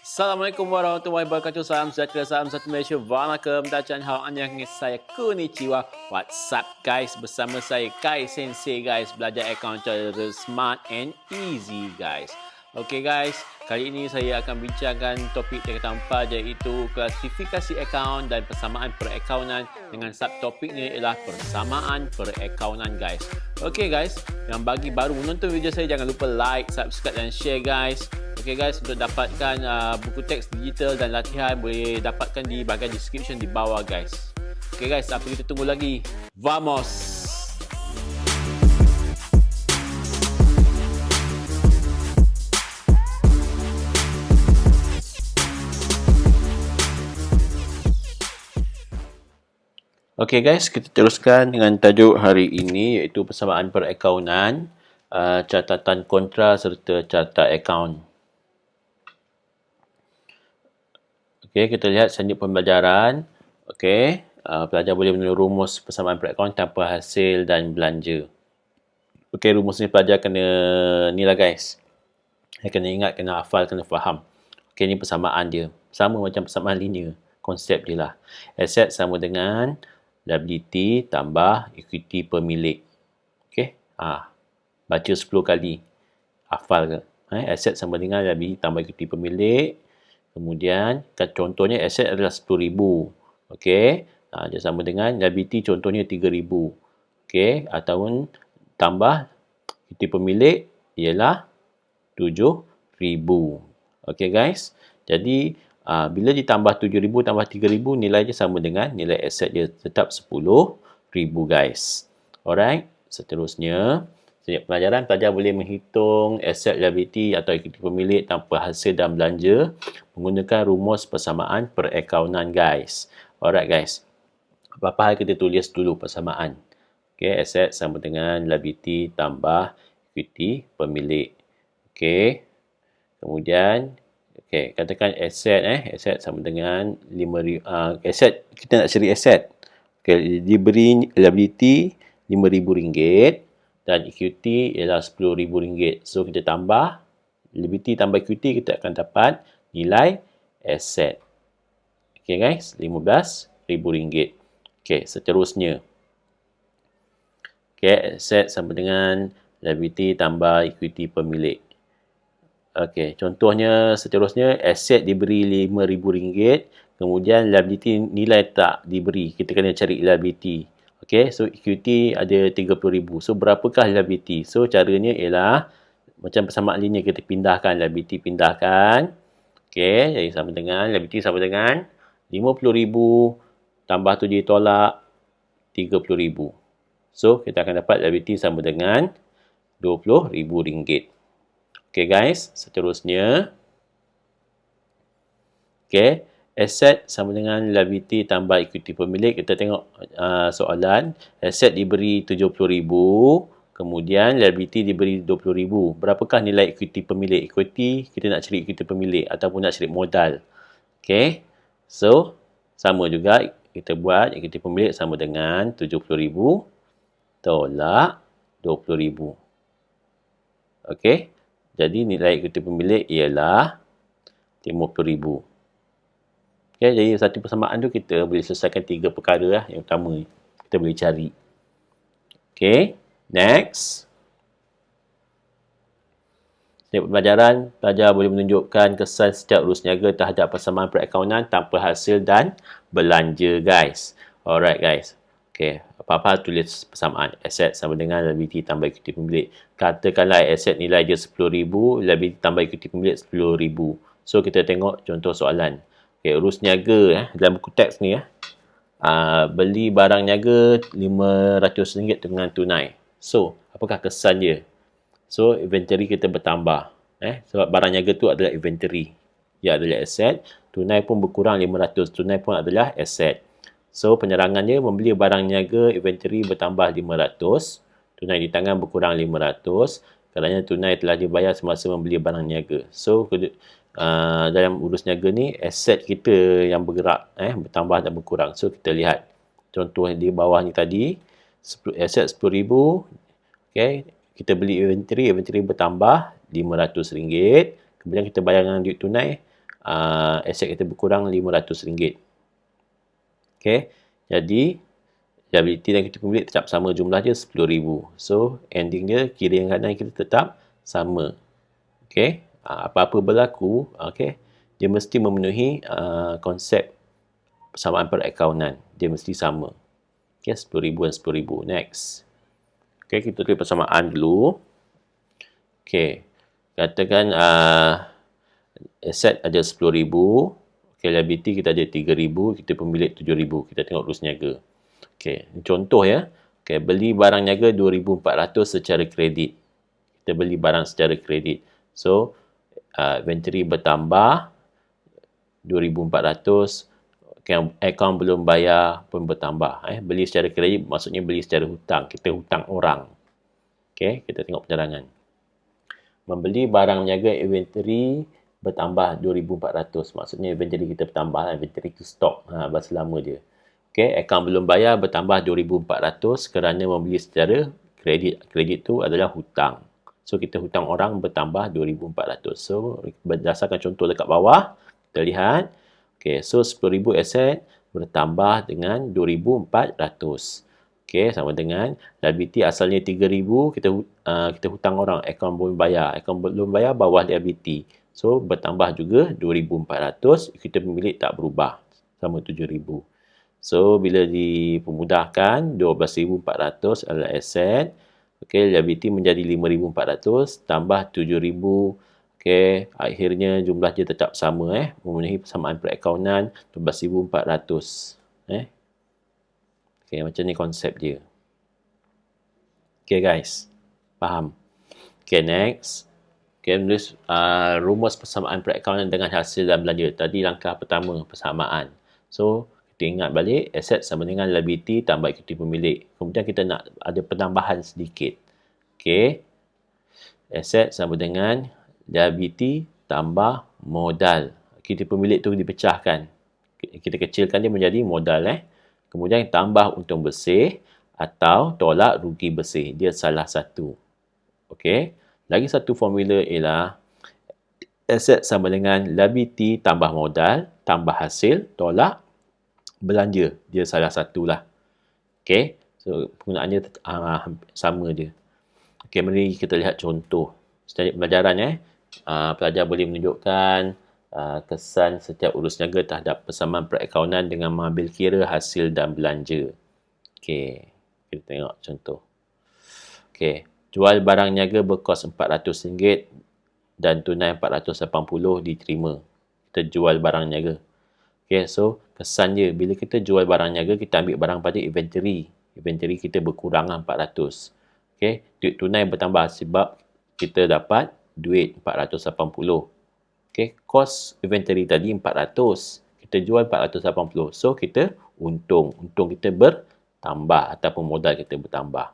Assalamualaikum warahmatullahi wabarakatuh. Salam sejahtera, salam satu Malaysia. Waalaikum dachan hao annyeong saya konnichiwa. What's up guys? Bersama saya Kai Sensei guys. Belajar akaun cara smart and easy guys. Okay guys, kali ini saya akan bincangkan topik yang keempat iaitu klasifikasi akaun dan persamaan perakaunan dengan subtopiknya ialah persamaan perakaunan guys. Okay guys, yang bagi baru menonton video saya jangan lupa like, subscribe dan share guys. Okay guys, untuk dapatkan buku teks digital dan latihan boleh dapatkan di bahagian description di bawah guys. Okay guys, apa kita tunggu lagi? Vamos! Okay guys, kita teruskan dengan tajuk hari ini iaitu persamaan perakaunan, catatan kontra serta carta akaun. Okay, kita lihat selanjutnya pembelajaran. Okay, pelajar boleh menulis rumus persamaan perakaunan tanpa hasil dan belanja. Okay, rumus ni pelajar kena ni lah guys. Kena ingat, kena hafal, kena faham. Okay, ni persamaan dia. Sama macam persamaan linear. Konsep dia lah. Aset sama dengan liability tambah equity pemilik. Okay. Baca 10 kali. Hafal ke? Aset sama dengan liability tambah equity pemilik. Kemudian, contohnya aset adalah 10,000. Okay. Dia sama dengan liability contohnya 3,000. Okay. Ataupun tambah equity pemilik ialah 7,000. Okay guys. Jadi, bila ditambah 7,000 tambah 3,000, nilai dia sama dengan nilai aset dia tetap 10,000 guys. Alright, seterusnya, setiap pelajaran pelajar boleh menghitung aset liability atau equity pemilik tanpa hasil dan belanja menggunakan rumus persamaan perakaunan guys. Alright guys, apa-apa hal kita tulis dulu persamaan. Okay, aset sama dengan liability tambah equity pemilik. Okay, kemudian okay, katakan aset sama dengan 5,000. Aset, kita nak cari aset. Okay, diberi liability RM5,000 dan equity ialah RM10,000. So, kita tambah liability tambah equity, kita akan dapat nilai aset. Okay guys, RM15,000. Okay, seterusnya. Okay, aset sama dengan liability tambah equity pemilik. Okey, contohnya seterusnya aset diberi RM5,000, kemudian liability nilai tak diberi. Kita kena cari liability. Okey, so equity ada RM30,000. So berapakah liability? So caranya ialah macam persamaan linear, kita pindahkan liability, pindahkan. Okey, jadi sama dengan liability sama dengan RM50,000 tambah tu ditolak RM30,000. So kita akan dapat liability sama dengan RM20,000. Okay guys, seterusnya. Okay, aset sama dengan liability tambah equity pemilik. Kita tengok soalan. Aset diberi RM70,000, kemudian liability diberi RM20,000. Berapakah nilai equity pemilik? Equity, kita nak cari equity pemilik ataupun nak cari modal. Okay, so sama juga kita buat equity pemilik sama dengan RM70,000 tolak RM20,000. Okay. Jadi nilai equity pemilik ialah RM50,000. Okay, jadi satu persamaan tu kita boleh selesaikan 3 perkara lah. Yang utama kita boleh cari. Okay, next. Setiap pembelajaran, pelajar boleh menunjukkan kesan setiap urus niaga terhadap persamaan perakaunan tanpa hasil dan belanja guys. Alright guys. Okay, apa-apa tulis persamaan. Aset sama dengan liability tambah equity pemilik. Katakanlah aset nilai dia RM10,000, liability tambah equity pemilik RM10,000. So, kita tengok contoh soalan. Okay, urus niaga dalam buku teks ni beli barang niaga RM500 dengan tunai. So, apakah kesan dia? So, inventory kita bertambah. Sebab barang niaga tu adalah inventory. Ia adalah aset. Tunai pun berkurang RM500. Tunai pun adalah aset. So, penerangannya membeli barang niaga, inventory bertambah RM500. Tunai di tangan berkurang RM500. Kerana tunai telah dibayar semasa membeli barang niaga. So, dalam urus niaga ni, aset kita yang bergerak, bertambah dan berkurang. So, kita lihat contoh di bawah ni tadi. Aset RM10,000. Okay, kita beli inventory bertambah RM500. Kemudian kita bayar dengan duit tunai aset kita berkurang RM500. Okay, jadi liability dan equity pemilik tetap sama, jumlah dia RM10,000. So, ending dia kiri dan kanan kita tetap sama. Okay, apa-apa berlaku, okay, dia mesti memenuhi konsep persamaan perakaunan. Dia mesti sama. Okay, RM10,000 dan RM10,000. Next. Okay, kita tulis persamaan dulu. Okay, katakan aset ada RM10,000. Okay, liability kita ada RM3,000. Kita pemilik RM7,000. Kita tengok urus niaga. Okay, contoh ya. Okay, beli barang niaga RM2,400 secara kredit. Kita beli barang secara kredit. So, inventory bertambah RM2,400. Akaun belum bayar pun bertambah. Beli secara kredit maksudnya beli secara hutang. Kita hutang orang. Okay, kita tengok penterangan. Membeli barang niaga inventory bertambah RM2,400. Maksudnya inventory kita bertambah. Inventory itu stok. Bahasa lama dia. Okay, akaun belum bayar bertambah RM2,400 kerana membeli secara kredit. Kredit tu adalah hutang. So, kita hutang orang bertambah RM2,400. So, berdasarkan contoh dekat bawah, kita lihat. Okay, so RM10,000 aset bertambah dengan RM2,400. Okay, sama dengan liability asalnya RM3,000, kita hutang orang, akaun belum bayar. Akaun belum bayar, bawah liability. So, bertambah juga RM2,400, kita pemilik tak berubah, sama RM7,000. So, bila dipermudahkan, RM12,400 adalah aset. Okay, liability menjadi RM5,400 tambah RM7,000. Okay, akhirnya jumlah dia tetap sama. Memenuhi persamaan perakaunan RM12,400. Okay, macam ni konsep dia. Okay guys, faham? Okay, next. Okay, menulis rumus persamaan perakaunan dengan hasil dan belanja. Tadi langkah pertama, persamaan. So, kita ingat balik, aset sama dengan liability tambah equity pemilik. Kemudian kita nak ada penambahan sedikit. Okay, aset sama dengan liability tambah modal. Equity pemilik tu dipecahkan. Kita kecilkan dia menjadi modal. Kemudian tambah untung bersih atau tolak rugi bersih. Dia salah satu. Okey. Lagi satu formula ialah aset sama dengan liability tambah modal tambah hasil tolak belanja. Dia salah satulah. Okey. So, penggunaannya sama je. Okey, mari kita lihat contoh. Setiap pembelajaran pelajar boleh menunjukkan kesan setiap urus niaga terhadap persamaan perakaunan dengan mengambil kira hasil dan belanja. Okey, kita tengok contoh. Okey, jual barang niaga berkos RM400 dan tunai RM480 diterima. Kita jual barang niaga. Okey, so kesan dia bila kita jual barang niaga, kita ambil barang pada inventory. Inventory kita berkurang RM400. Okey, duit tunai bertambah sebab kita dapat duit RM480. Okey, kos inventory tadi RM400. Kita jual RM480. So, kita untung. Untung kita bertambah ataupun modal kita bertambah.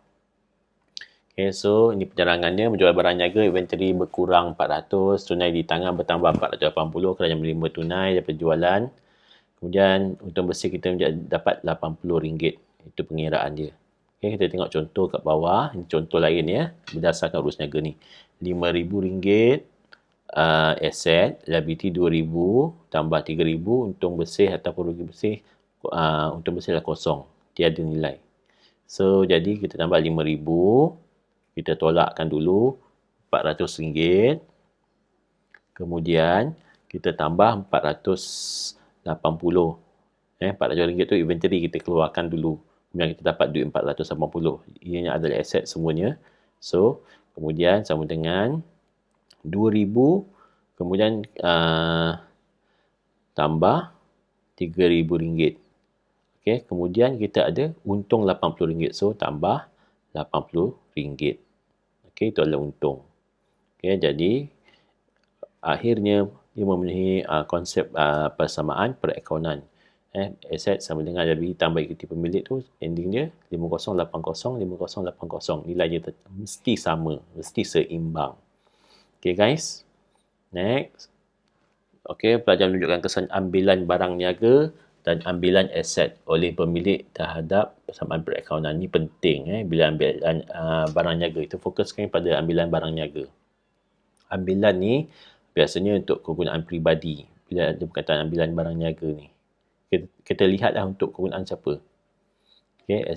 Okey, so ini penyerangannya. Menjual barang niaga, inventory berkurang RM400. Tunai di tangan bertambah RM480 kerana menerima tunai daripada jualan. Kemudian, untung bersih kita dapat RM80. Itu pengiraan dia. Okay, kita tengok contoh kat bawah. Ini contoh lain ya. Berdasarkan urus niaga ni. RM5,000 aset. Liability RM2,000 tambah RM3,000. Untung bersih ataupun rugi bersih. Untung bersih adalah kosong. Tiada nilai. So, jadi kita tambah RM5,000. Kita tolakkan dulu RM400. Kemudian, kita tambah RM480. RM400 tu inventory kita keluarkan dulu. Kemudian kita dapat duit RM480. Ianya adalah aset semuanya. So, kemudian sama dengan RM2,000. Kemudian tambah RM3,000. Okay, kemudian kita ada untung RM80. So, tambah RM80. Okay, itu adalah untung. Okay, jadi akhirnya dia memenuhi konsep persamaan perakaunan. Aset sama dengan liability tambah equity pemilik tu, ending dia 5080, 5080. Nilainya mesti sama, mesti seimbang. Okay guys, next. Okay, pelajar menunjukkan kesan ambilan barang niaga dan ambilan aset oleh pemilik terhadap persamaan perakaunan. Ini penting bila ambilan barang niaga. Itu fokuskan pada ambilan barang niaga. Ambilan ni biasanya untuk kegunaan peribadi. bila ada perkataan ambilan barang niaga ni. Kita lihatlah untuk kegunaan siapa. Okay,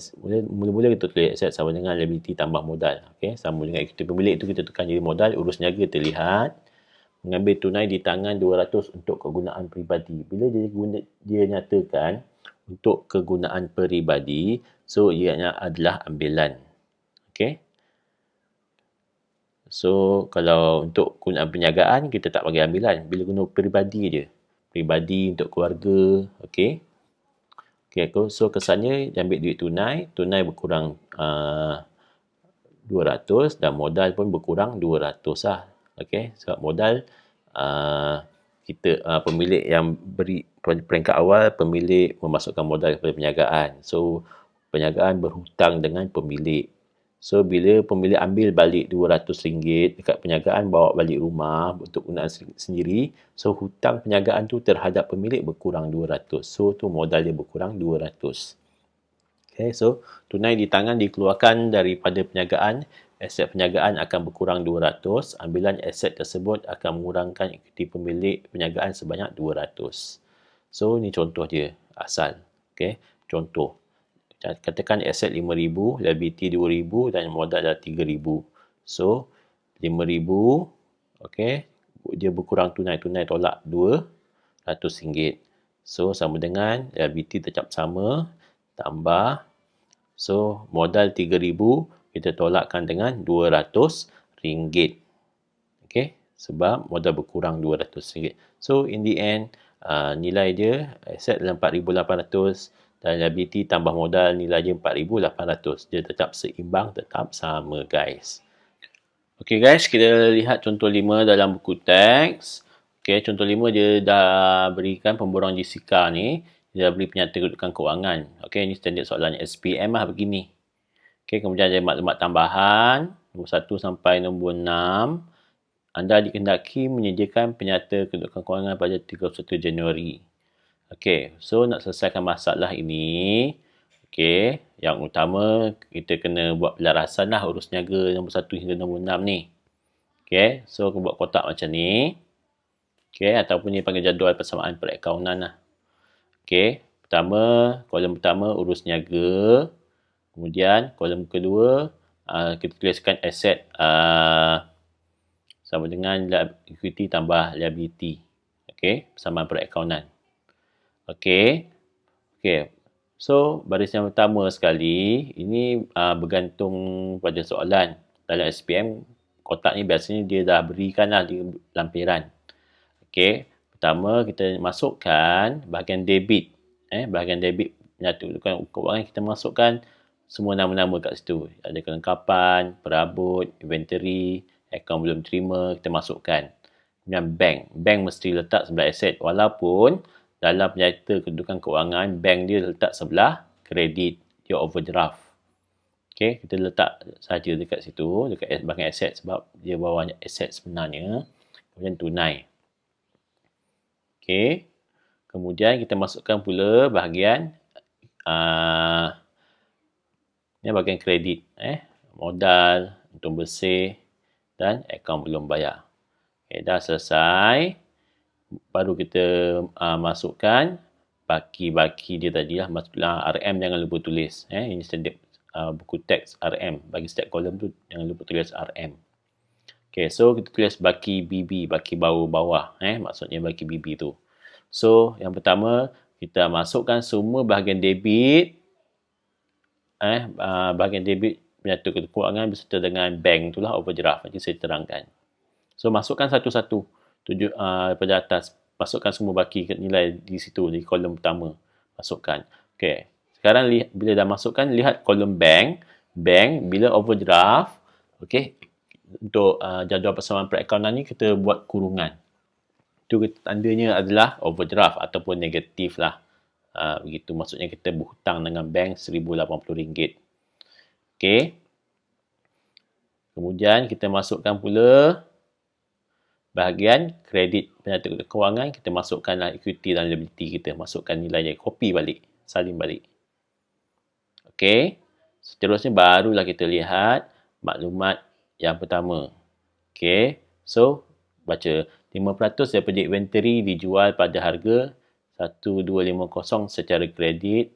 mula-mula kita tulis aset sama dengan liability tambah modal. Okay, sama dengan equity pemilik tu kita tekan jadi modal, urus niaga terlihat. Mengambil tunai di tangan 200 untuk kegunaan peribadi. Bila dia nyatakan untuk kegunaan peribadi, so ianya adalah ambilan. Okay. So, kalau untuk kegunaan perniagaan, kita tak bagi ambilan. Bila guna peribadi je. Peribadi untuk keluarga. Okay. Okay, so kesannya dia ambil duit tunai. Tunai berkurang 200 dan modal pun berkurang 200 lah. Okay, sebab modal pemilik yang beri peringkat awal, pemilik memasukkan modal kepada perniagaan. So, perniagaan berhutang dengan pemilik. So, bila pemilik ambil balik RM200 dekat perniagaan, bawa balik rumah untuk gunaan sendiri, so hutang perniagaan tu terhadap pemilik berkurang 200. So, tu modal dia berkurang 200. Okay, so tunai di tangan dikeluarkan daripada perniagaan, aset perniagaan akan berkurang 200. Ambilan aset tersebut akan mengurangkan ekuiti pemilik perniagaan sebanyak 200. So, ni contoh dia asal. Okay, contoh. Katakan aset 5,000, liability 2,000 dan modal dah 3,000. So, 5,000, okay, dia berkurang tunai. Tunai tolak RM200. So, sama dengan liability tetap sama, tambah. So, modal 3,000, kita tolakkan dengan RM200. Okay, sebab modal berkurang RM200. So, in the end, nilai dia, aset dalam 4,800 dan liability tambah modal nilai dia 4,800. Dia tetap seimbang, tetap sama guys. Okay guys, kita lihat contoh 5 dalam buku teks. Okay, contoh 5 dia dah berikan pemborong Jessica ni. Dia dah beri penyata kedudukan kewangan. Okay, ini standard soalan SPM lah begini. Okay, kemudian ada maklumat tambahan. Nombor 1 sampai nombor 6. Anda dikehendaki menyediakan penyata kedudukan kewangan pada 31 Januari. Okey, so nak selesaikan masalah ini, okey, yang utama kita kena buat pelarasan lah urus niaga nombor 1 hingga nombor 6 ni. Okey, so buat kotak macam ni. Okey, ataupun ni panggil jadual persamaan perakaunan lah. Okey, kolom pertama urus niaga. Kemudian kolom kedua kita tuliskan aset sama dengan equity tambah liability. Okey, persamaan perakaunan. Okey. So, baris yang pertama sekali, ini bergantung pada soalan. Dalam SPM, kotak ni biasanya dia dah berikan lah di lampiran. Okey. Pertama, kita masukkan bahagian debit. Bahagian debit penyata kedudukan kewangan, kita masukkan semua nama-nama kat situ. Ada kelengkapan, perabot, inventory, akaun belum terima, kita masukkan. Kemudian bank. Bank mesti letak sebelah aset. Walaupun dalam penyata kedudukan kewangan, bank dia letak sebelah kredit, dia overdraft. Okey, kita letak saja dekat situ, dekat bahagian aset sebab dia bawahnya aset sebenarnya. Kemudian tunai. Okey. Kemudian kita masukkan pula bahagian bahagian kredit, modal, untung bersih dan akaun belum bayar. Okay, dah selesai. Baru kita masukkan baki-baki dia tadi lah. Maksudnya RM jangan lupa tulis. Ini standard buku teks RM. Bagi setiap kolom tu jangan lupa tulis RM. Okay, so kita tulis baki BB, baki bawah-bawah. Maksudnya baki BB tu. So, yang pertama, kita masukkan semua bahagian debit. Bahagian debit penyata kewangan berserta dengan bank tu lah, overdraft. Nanti saya terangkan. So, masukkan satu-satu. Pada atas. Masukkan semua baki nilai di situ, di kolom pertama. Masukkan. Okey. Sekarang bila dah masukkan, lihat kolom bank. Bank, bila overdraft, okey, untuk jadual persamaan perakaunan ni, kita buat kurungan. Itu tandanya adalah overdraft ataupun negatif lah. Begitu, maksudnya kita berhutang dengan bank RM1,080. Okey. Kemudian kita masukkan pula bahagian kredit penyata kewangan, kita masukkanlah equity dan liability kita. Masukkan nilainya, copy balik, salin balik. Okey. Seterusnya barulah kita lihat maklumat yang pertama. Okey. So, baca. 5% daripada inventory dijual pada harga 1250 secara kredit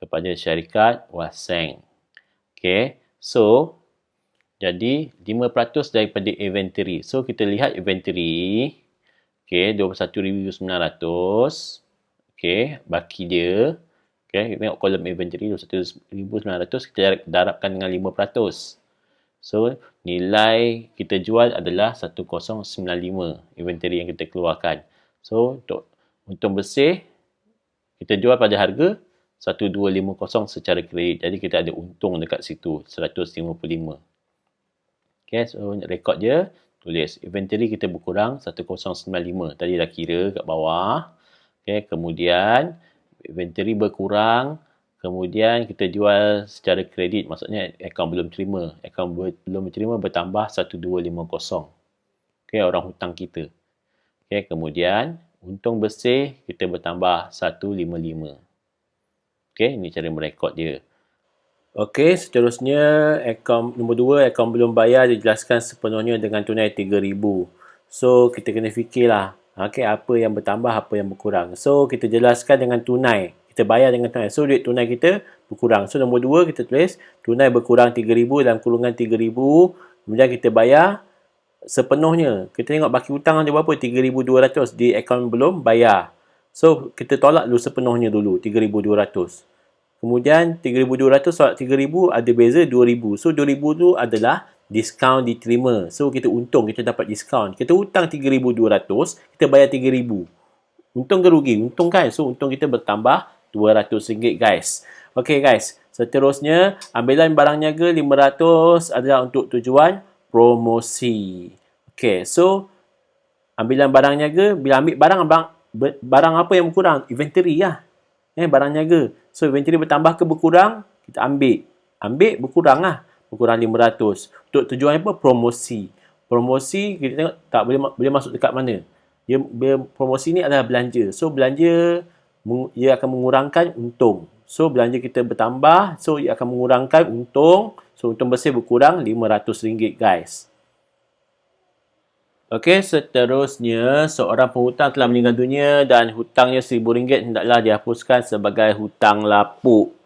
kepada syarikat Waseng. Okay. So, jadi 5% daripada inventory. So, kita lihat inventory. Okay, 21,900. Okay, baki dia. Okay, kita tengok kolom inventory 21,900. Kita darabkan dengan 5%. So, nilai kita jual adalah 1095 inventory yang kita keluarkan. So, untuk untung bersih, kita jual pada harga 1250 secara kredit. Jadi, kita ada untung dekat situ, 155. Okay, so rekod je, tulis inventory kita berkurang 1095. Tadi dah kira kat bawah. Okay, kemudian inventory berkurang. Kemudian kita jual secara kredit, maksudnya akaun belum terima. Akaun belum terima bertambah 1250. Okay, orang hutang kita. Okay, kemudian untung bersih kita bertambah 155. Okay, ini cara merekod dia. Okay, seterusnya akaun nombor 2, akaun belum bayar dijelaskan sepenuhnya dengan tunai 3,000. So, kita kena fikirlah. Okay, apa yang bertambah, apa yang berkurang. So, kita jelaskan dengan tunai. Kita bayar dengan tunai. So, duit tunai kita berkurang. So, nombor 2 kita tulis tunai berkurang 3,000 dalam kurungan 3,000. Kemudian kita bayar sepenuhnya. Kita tengok baki hutang ada berapa? 3,200 di akaun belum bayar. So, kita tolak dulu sepenuhnya dulu. 3,200. Kemudian 3,200 tolak 3,000 ada beza 2,000. So, 2,000 tu adalah diskaun diterima. So, kita untung. Kita dapat diskaun. Kita hutang 3,200. Kita bayar 3,000. Untung ke rugi? Untung kan? So, untung kita bertambah RM200 guys. Okay guys. Seterusnya, ambilan barang niaga 500 adalah untuk tujuan promosi. Okay. So, ambilan barang niaga. Bila ambil barang apa yang berkurang? Inventory lah. Barang niaga. So, inventory bertambah ke berkurang? Kita ambil. Ambil, berkurang lah. Berkurang 500. Untuk tujuan apa? Promosi. Promosi, kita tengok tak boleh masuk dekat mana. Promosi ni adalah belanja. So, belanja ia akan mengurangkan untung. So, belanja kita bertambah. So, ia akan mengurangkan untung. So, untung bersih berkurang RM500 guys. Okey, seterusnya seorang penghutang telah meninggal dunia dan hutangnya RM1,000 hendaklah dihapuskan sebagai hutang lapuk.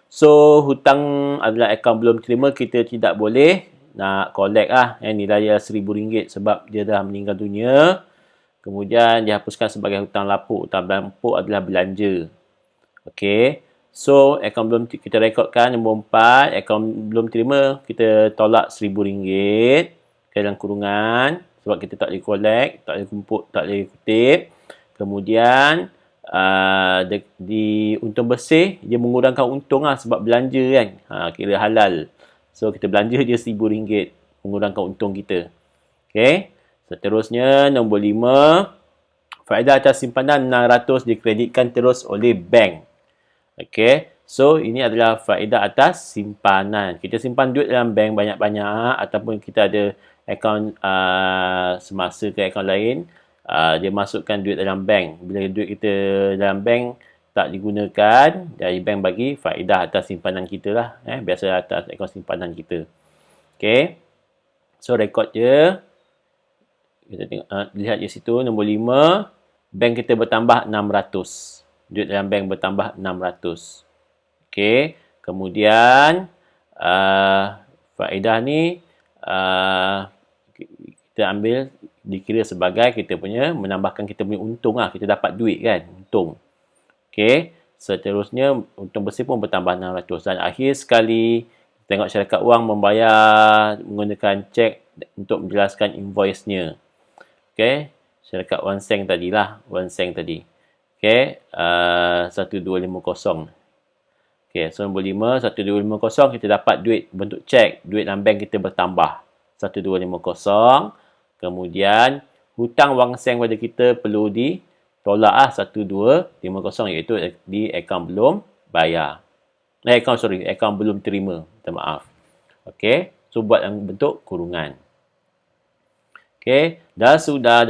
So, hutang adalah akaun belum terima, kita tidak boleh nak collect lah. Nilai dia RM1,000 sebab dia dah meninggal dunia. Kemudian dihapuskan sebagai hutang lapuk. Hutang lapuk adalah belanja. Okey. So, akaun belum kita rekodkan nombor 4. Akaun belum terima, kita tolak RM1,000 ke dalam kurungan. Sebab kita tak boleh collect, tak boleh kumpul, tak boleh kutip. Kemudian, di untung bersih, dia mengurangkan untung lah sebab belanja kan. Kira halal. So, kita belanja je RM1,000. Mengurangkan untung kita. Okay. Seterusnya, nombor 5. Faedah atas simpanan 600 dikreditkan terus oleh bank. Okay. So, ini adalah faedah atas simpanan. Kita simpan duit dalam bank banyak-banyak ataupun kita ada akaun semasa ke akaun lain, dia masukkan duit dalam bank. Bila duit kita dalam bank tak digunakan, dari bank bagi faedah atas simpanan kita lah. Biasa atas akaun simpanan kita. Okay. So, rekod je. Kita tengok, lihat di situ nombor 5. Bank kita bertambah 600. Duit dalam bank bertambah 600. Okay. Kemudian, faedah ni, kita ambil dikira sebagai kita punya menambahkan kita punya untung lah. Kita dapat duit kan, untung. Okey, seterusnya untung bersih pun bertambah 600 dan akhir sekali tengok syarikat wang membayar menggunakan cek untuk menjelaskan invoice-nya. Okey, syarikat Waseng tadilah, Waseng tadi. Okey, 1250. Okey, so nombor 5, 1250 kita dapat duit bentuk cek, duit dalam bank kita bertambah 1250. Kemudian hutang Waseng pada kita perlu ditolak 1250 iaitu di akaun belum bayar. Akaun belum terima. Minta maaf. Okey, so buat yang bentuk kurungan. Okey, dah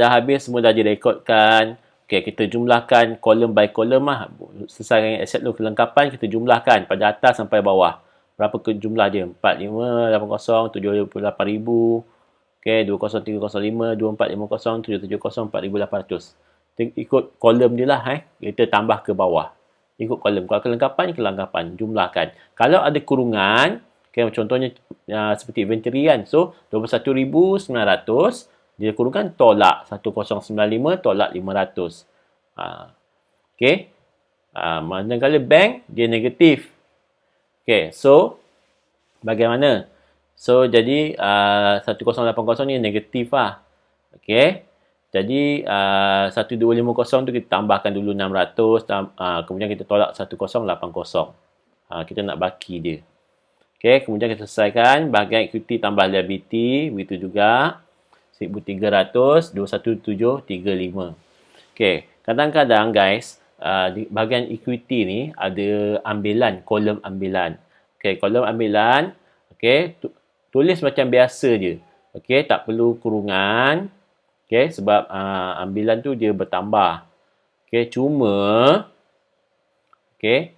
habis semua dah direkodkan. Okey, kita jumlahkan column by column lah. Selesai dengan Excel tu kelengkapan kita jumlahkan pada atas sampai bawah. Berapa ke jumlah dia? 4580 78,000. Okey, 20305, 2450, 770, 4800. Ikut kolom dia lah. Kita tambah ke bawah. Ikut kolom. Kalau kelengkapan, jumlahkan. Kalau ada kurungan, okay, contohnya seperti inventory kan. So, 21,900. Dia kurungkan tolak 1095, tolak 500. Okey. Manakala bank, dia negatif. Okey, so, bagaimana? So, jadi 1080 ni negatif lah. Okey. Jadi 1250 tu kita tambahkan dulu 600, kemudian kita tolak 1080. Kita nak baki dia. Okey, kemudian kita selesaikan bahagian equity tambah liability, begitu juga 1300, 21735. Okey, kadang-kadang guys, di bahagian equity ni ada ambilan, kolom ambilan. Okey, kolom ambilan, okey, tulis macam biasa je. Okey, tak perlu kurungan. Okey, sebab ambilan tu dia bertambah. Okey, cuma okey,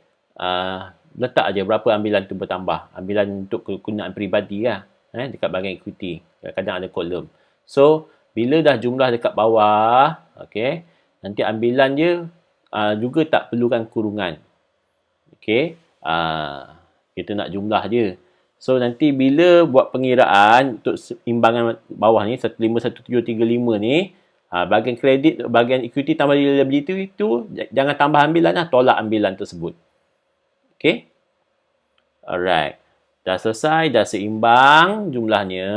letak aja berapa ambilan tu bertambah. Ambilan untuk kegunaan peribadi lah. Dekat bahagian equity. Kadang-kadang ada kolom. So, bila dah jumlah dekat bawah, okey, nanti ambilan dia juga tak perlukan kurungan. Okey, kita nak jumlah je. So, nanti bila buat pengiraan untuk imbangan bawah ni, 151735 ni, bahagian kredit, bahagian equity tambah liability itu, jangan tambah ambilan lah, tolak ambilan tersebut. Okey. Alright. Dah selesai, dah seimbang jumlahnya.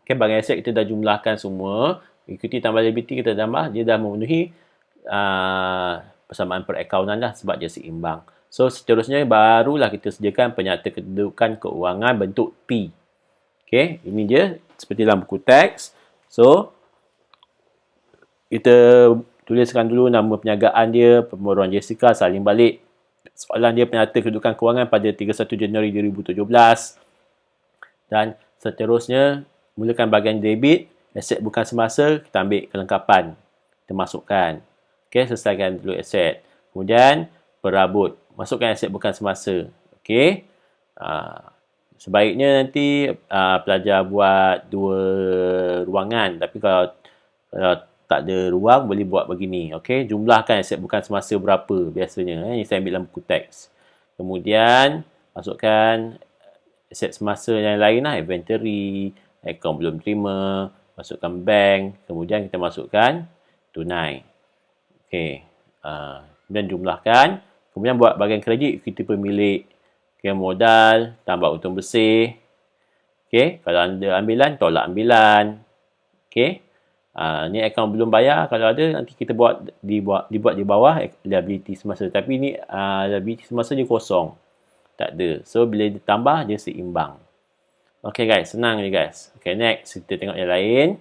Okey, bahagian aset kita dah jumlahkan semua. Equity tambah liability kita tambah, dia dah memenuhi persamaan perakaunan dah sebab dia seimbang. So, seterusnya barulah kita sediakan penyata kedudukan keuangan bentuk P. Okey, ini dia seperti dalam buku teks. So, kita tuliskan dulu nama perniagaan dia, pembaruan Jessica, salin balik. Soalan dia penyata kedudukan keuangan pada 31 Januari 2017. Dan seterusnya, mulakan bahagian debit, aset bukan semasa, kita ambil kelengkapan. Kita masukkan. Okey, selesaikan dulu aset. Kemudian, perabot. Masukkan aset bukan semasa. Okey. Sebaiknya nanti pelajar buat 2 ruangan. Tapi kalau tak ada ruang, boleh buat begini. Okey. Jumlahkan aset bukan semasa berapa biasanya. Ini saya ambil dalam buku teks. Kemudian, masukkan aset semasa yang lain lah. Inventory, akaun belum terima, masukkan bank. Kemudian kita masukkan tunai. Okey. Kemudian jumlahkan. Kemudian buat bahagian kredit, equity pemilik, okay, modal, tambah untung bersih. Okey, kalau ada ambilan, tolak ambilan. Okey. Ni akaun belum bayar, kalau ada nanti kita dibuat di bawah liability semasa. Tapi ni liability semasa dia kosong. Tak ada. So bila ditambah dia seimbang. Okey guys, senang ni guys. Okey, next kita tengok yang lain.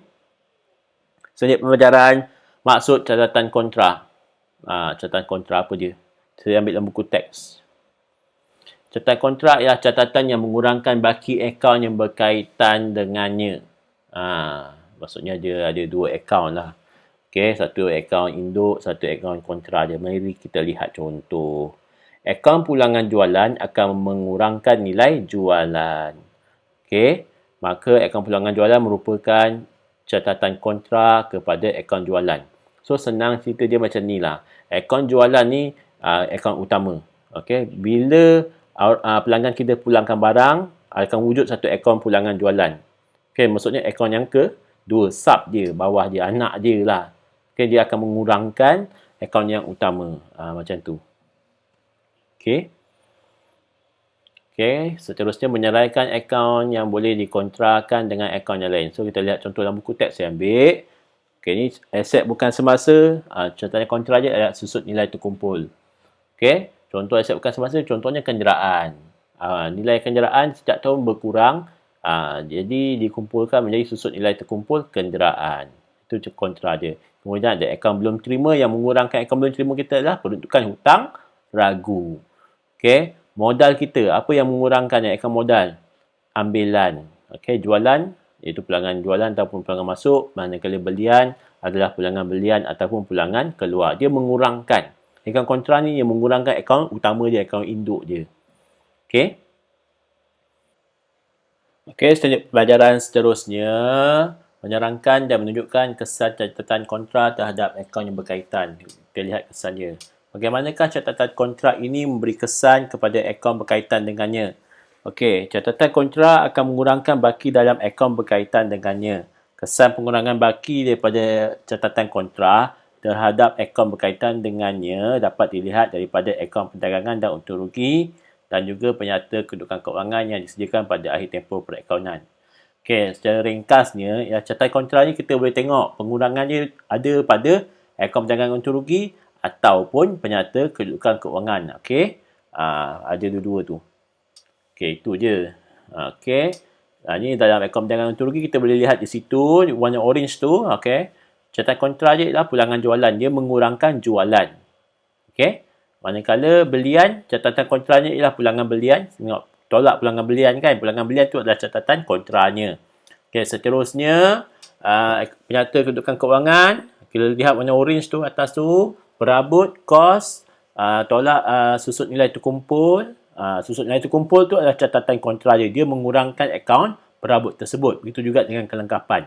Selanjutnya pembelajaran maksud catatan kontra. Catatan kontra apa dia? Saya ambil dalam buku teks. Catatan kontrak ialah catatan yang mengurangkan baki akaun yang berkaitan dengannya. Maksudnya dia ada 2 akaun lah. Okey, satu akaun induk, satu akaun kontra dia. Mari kita lihat contoh. Akaun pulangan jualan akan mengurangkan nilai jualan. Okey, maka akaun pulangan jualan merupakan catatan kontra kepada akaun jualan. So, senang cerita dia macam ni lah. Akaun jualan ni akaun utama. Okey, bila pelanggan kita pulangkan barang, akan wujud satu akaun pulangan jualan. Okey, maksudnya akaun yang kedua, sub dia, bawah dia, anak dia lah. Okey, dia akan mengurangkan akaun yang utama. Macam tu. Okey. Okey, seterusnya menyeraikan akaun yang boleh dikontrakan dengan akaun yang lain. So, kita lihat contoh dalam buku teks saya ambil. Okey, ni aset bukan semasa. Contohnya kontra je adalah susut nilai terkumpul. Okey, contoh aset bukan semasa, contohnya kenderaan. Nilai kenderaan setiap tahun berkurang. Jadi, dikumpulkan menjadi susut nilai terkumpul kenderaan. Itu kontra dia. Kemudian ada akaun belum terima. Yang mengurangkan akaun belum terima kita adalah peruntukan hutang ragu. Okey, modal kita. Apa yang mengurangkan akaun modal? Ambilan. Okey, jualan, iaitu pulangan jualan ataupun pulangan masuk. Manakala belian adalah pulangan belian ataupun pulangan keluar. Dia mengurangkan. Akaun kontra ni yang mengurangkan akaun utama dia, akaun induk dia. Okey. Okey, pelajaran seterusnya menerangkan dan menunjukkan kesan catatan kontrak terhadap akaun yang berkaitan. Kita lihat kesannya. Bagaimanakah catatan kontrak ini memberi kesan kepada akaun berkaitan dengannya? Okey, catatan kontrak akan mengurangkan baki dalam akaun berkaitan dengannya. Kesan pengurangan baki daripada catatan kontrak terhadap akaun berkaitan dengannya dapat dilihat daripada akaun perdagangan dan untung rugi dan juga penyata kedudukan kewangan yang disediakan pada akhir tempoh perakaunan. Okey, secara ringkasnya, ya, catatan kontrak ni kita boleh tengok pengurangannya ada pada akaun perdagangan untung rugi ataupun penyata kedudukan kewangan. Okey, ada dua-dua tu. Okey, itu je. Okey, ni dalam akaun perdagangan untung rugi kita boleh lihat di situ warna orange tu. Okey, catatan kontrak je ialah pulangan jualan. Dia mengurangkan jualan. Okey. Manakala belian, catatan kontraknya ialah pulangan belian. Tengok, tolak pulangan belian kan. Pulangan belian tu adalah catatan kontraknya. Okey, seterusnya, penyata kedudukan kewangan. Kita lihat warna orange tu atas tu. Perabot, kos, tolak susut nilai terkumpul. Susut nilai terkumpul tu adalah catatan kontrak dia. Dia mengurangkan akaun perabot tersebut. Begitu juga dengan kelengkapan.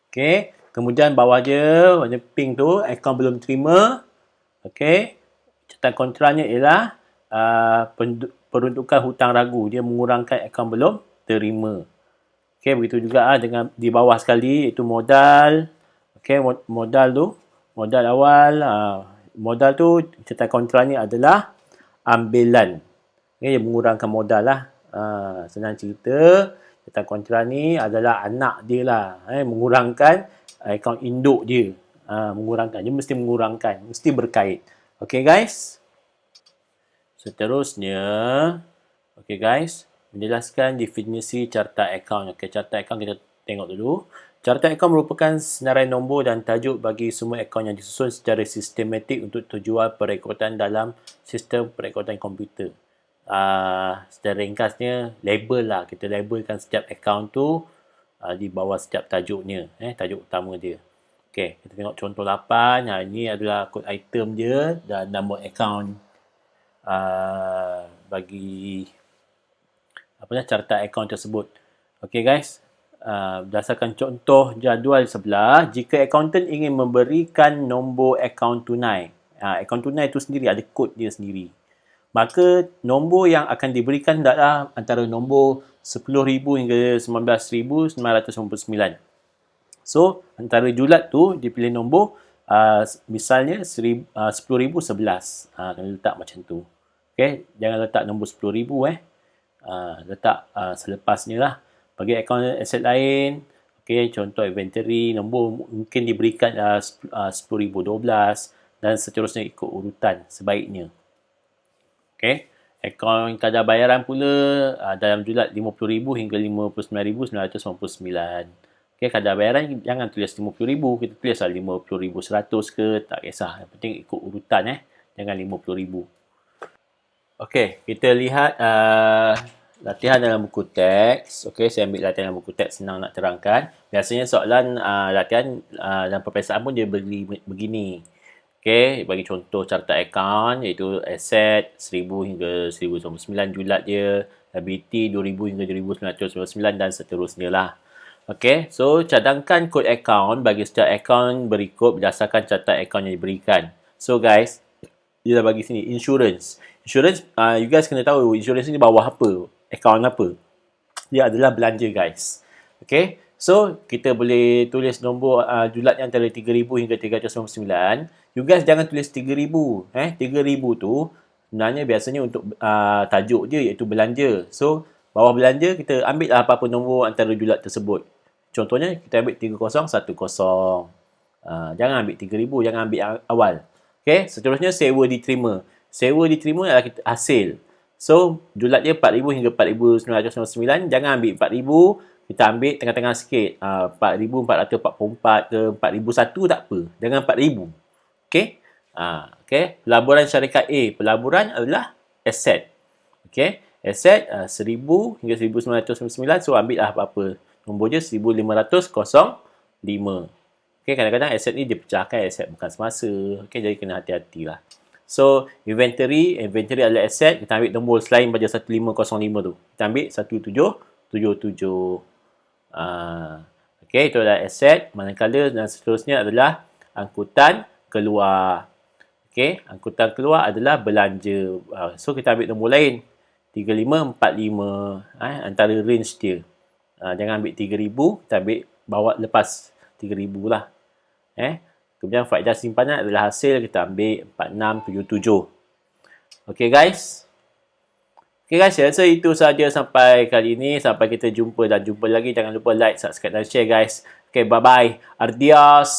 Okey, kemudian bawah dia, warna pink tu, akaun belum terima. Okey. Catatan kontraknya ialah peruntukan hutang ragu. Dia mengurangkan akaun belum terima. Okey, begitu juga dengan di bawah sekali iaitu modal. Okey, modal tu, modal awal, modal tu catatan kontraknya adalah ambilan. Okey, dia mengurangkan modal lah. Senang cerita, catatan kontrak ni adalah anak dia lah. Mengurangkan akaun induk dia. Mengurangkan. Dia mesti mengurangkan. Mesti berkait. Okey guys. Seterusnya, okey guys, menjelaskan definisi carta akaun. Okey, carta akaun kita tengok dulu. Carta akaun merupakan senarai nombor dan tajuk bagi semua akaun yang disusun secara sistematik untuk tujuan perekodan dalam sistem perekodan komputer. Secara ringkasnya, label lah. Kita labelkan setiap akaun tu di bawah setiap tajuknya. Tajuk utama dia. Okey, kita tengok contoh 8. Ini adalah kod item dia dan nama akaun bagi carta akaun tersebut. Okey guys, berdasarkan contoh jadual sebelah, jika accountant ingin memberikan nombor akaun tunai, akaun tunai itu sendiri ada kod dia sendiri, maka nombor yang akan diberikan adalah antara nombor 10,000 hingga 19,999. So, antara julat tu dipilih nombor misalnya 10,011. Kena letak macam tu. Okay, jangan letak nombor 10,000 letak selepasnya lah. Bagi akaun aset lain, okay, contoh inventory, nombor mungkin diberikan 10,012 dan seterusnya ikut urutan sebaiknya. Okay, akaun kadar bayaran pula dalam julat 50,000 hingga 59,999. Okay, kadar bayaran jangan tulis 50,000, kita tulislah 50,100 ke, tak kisah. Yang penting ikut urutan jangan 50,000. Okey, kita lihat latihan dalam buku teks. Okey, saya ambil latihan dalam buku teks, senang nak terangkan. Biasanya soalan latihan dalam peperiksaan pun dia begini. Okey, bagi contoh carta akaun iaitu aset 1,000 hingga 1,099 julat dia, liability 2,000 hingga 2,999 dan seterusnya lah. Okey, so cadangkan kod akaun bagi setiap akaun berikut berdasarkan carta akaun yang diberikan. So guys, dia dah bagi sini insurance. Insurance, you guys kena tahu insurance ni bawah apa, akaun apa. Dia adalah belanja guys. Okey, so kita boleh tulis nombor julat yang antara 3,000 hingga 399. You guys jangan tulis 3,000. 3,000 tu sebenarnya biasanya untuk tajuk dia iaitu belanja. So bawah belanja kita ambil apa-apa nombor antara julat tersebut. Contohnya kita ambil 3010. Jangan ambil 3,000, jangan ambil awal. Okey, seterusnya sewa diterima. Sewa diterima adalah hasil. So, julat dia 4,000 hingga 4,999. Jangan ambil 4,000, kita ambil tengah-tengah sikit. 4,444 ke 4,001 tak apa. Jangan 4,000. Okey? Okey, pelaburan syarikat A. Pelaburan adalah aset. Okey, aset 1,000 hingga 1,999. So, ambil lah apa-apa. Nombor dia 1,505. Okay, kadang-kadang aset ni dipecahkan aset bukan semasa. Okay, jadi kena hati-hatilah. So, inventory adalah aset. Kita ambil nombor selain pada 1,505 tu. Kita ambil 1,700. 677. Okey, itu adalah aset. Manakala dan seterusnya adalah angkutan keluar. Okey, angkutan keluar adalah belanja. So, kita ambil nombor lain. 3545. Antara range dia. Jangan ambil 3,000. Kita ambil bawa lepas 3,000 lah. Kemudian faedah simpanan adalah hasil. Kita ambil 4677. Okey guys. Okey guys, saya rasa itu sahaja sampai kali ini. Sampai kita jumpa dan jumpa lagi. Jangan lupa like, subscribe dan share guys. Okey, bye-bye. Adios.